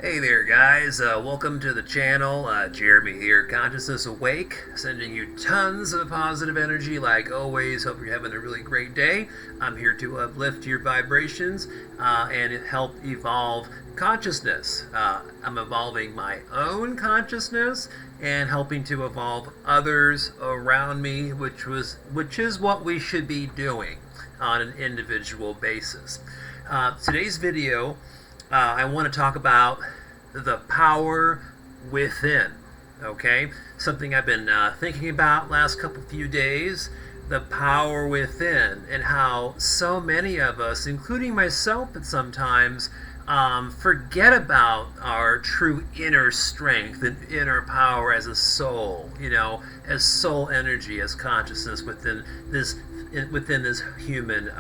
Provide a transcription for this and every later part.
Hey there, guys. Welcome to the channel. Jeremy here, Consciousness Awake, sending you tons of positive energy like always. Hope you're having a really great day. I'm here to uplift your vibrations and help evolve consciousness. I'm evolving my own consciousness and helping to evolve others around me, which is what we should be doing on an individual basis. Today's video, I want to talk about the power within, okay? Something I've been thinking about last few days, the power within, and how so many of us, including myself at sometimes, forget about our true inner strength and inner power as a soul, as soul energy, as consciousness within this human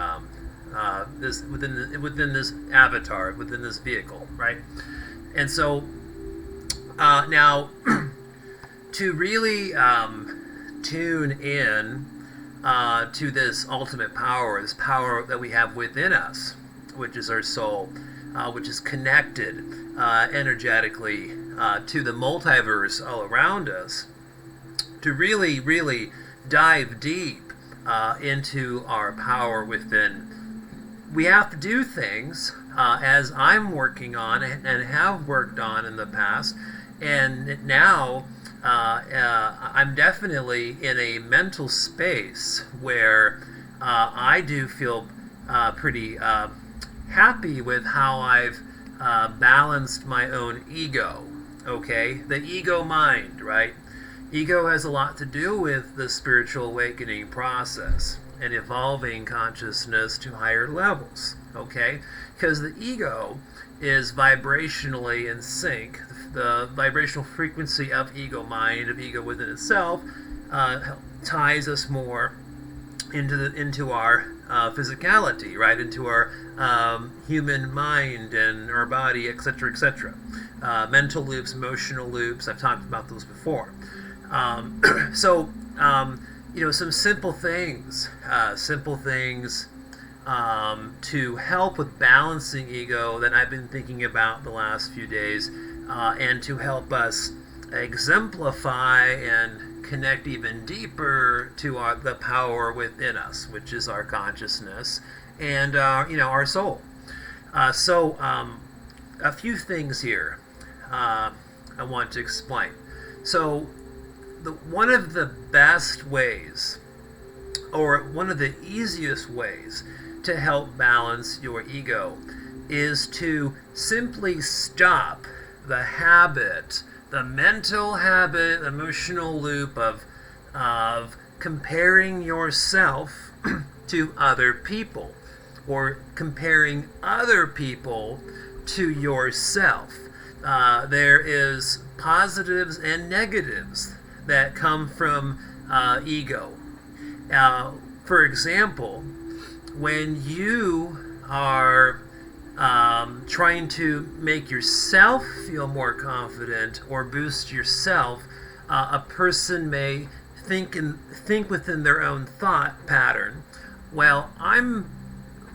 within this avatar, within this vehicle, right? And so now to really tune in to this ultimate power, this power that we have within us, which is our soul, which is connected energetically to the multiverse all around us, to really dive deep into our power within. We have to do things as I'm working on and have worked on in the past, and now I'm definitely in a mental space where I do feel pretty happy with how I've balanced my own ego. Okay, the ego mind, right? Ego has a lot to do with the spiritual awakening process and evolving consciousness to higher levels, okay? Because the ego is vibrationally in sync. The vibrational frequency of ego mind, of ego within itself, ties us more into our physicality, right? Into our human mind and our body, etc., etc. Mental loops, emotional loops. I've talked about those before. Some simple things to help with balancing ego that I've been thinking about the last few days, and to help us exemplify and connect even deeper to the power within us, which is our consciousness and our soul. A few things here I want to explain. So one of the best ways, or one of the easiest ways to help balance your ego, is to simply stop the habit, the mental habit, emotional loop of comparing yourself to other people, or comparing other people to yourself. There is positives and negatives that come from ego. For example, when you are trying to make yourself feel more confident or boost yourself, a person may think within their own thought pattern, well, I'm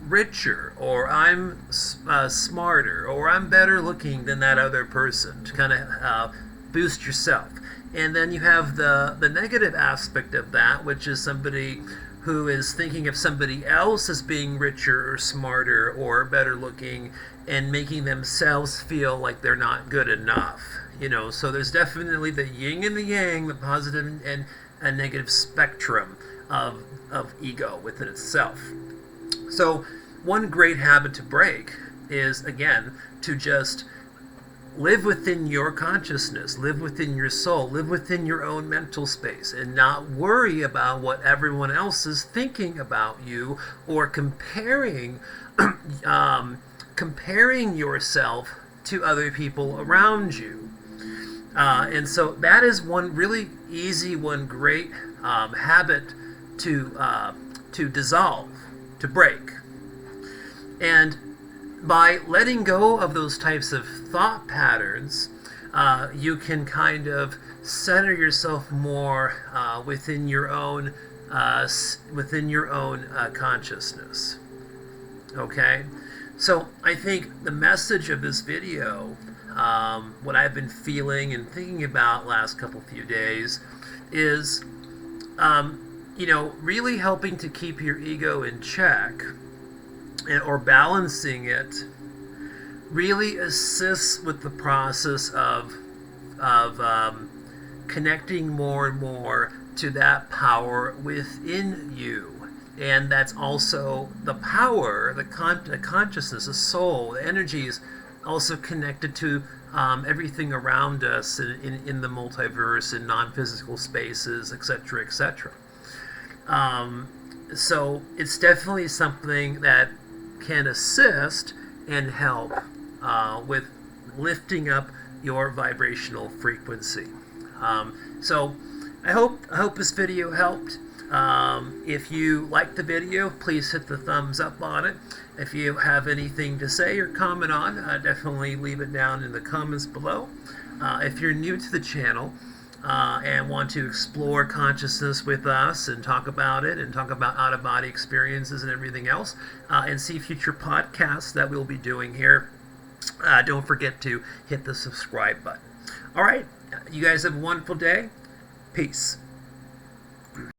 richer, or I'm smarter, or I'm better looking than that other person, to kind of boost yourself. And then you have the negative aspect of that, which is somebody who is thinking of somebody else as being richer or smarter or better looking, and making themselves feel like they're not good enough. So there's definitely the yin and the yang, the positive and a negative spectrum of ego within itself. So one great habit to break is, again, to just live within your consciousness, live within your soul, live within your own mental space, and not worry about what everyone else is thinking about you, or comparing yourself to other people around you. And so that is one really easy, one great habit to dissolve, to break. And by letting go of those types of thought patterns, you can kind of center yourself more within your own consciousness. Okay, so I think the message of this video what I've been feeling and thinking about last few days is, really helping to keep your ego in check or balancing it really assists with the process of connecting more and more to that power within you. And that's also the power, the consciousness, the soul, the energy is also connected to everything around us in the multiverse, in non-physical spaces, etc., etc. So it's definitely something that can assist and help with lifting up your vibrational frequency. So I hope this video helped. If you liked the video, please hit the thumbs up on it. If you have anything to say or comment on, definitely leave it down in the comments below. If you're new to the channel and want to explore consciousness with us and talk about it and talk about out-of-body experiences and everything else, and see future podcasts that we'll be doing here, don't forget to hit the subscribe button. All right, you guys have a wonderful day. Peace.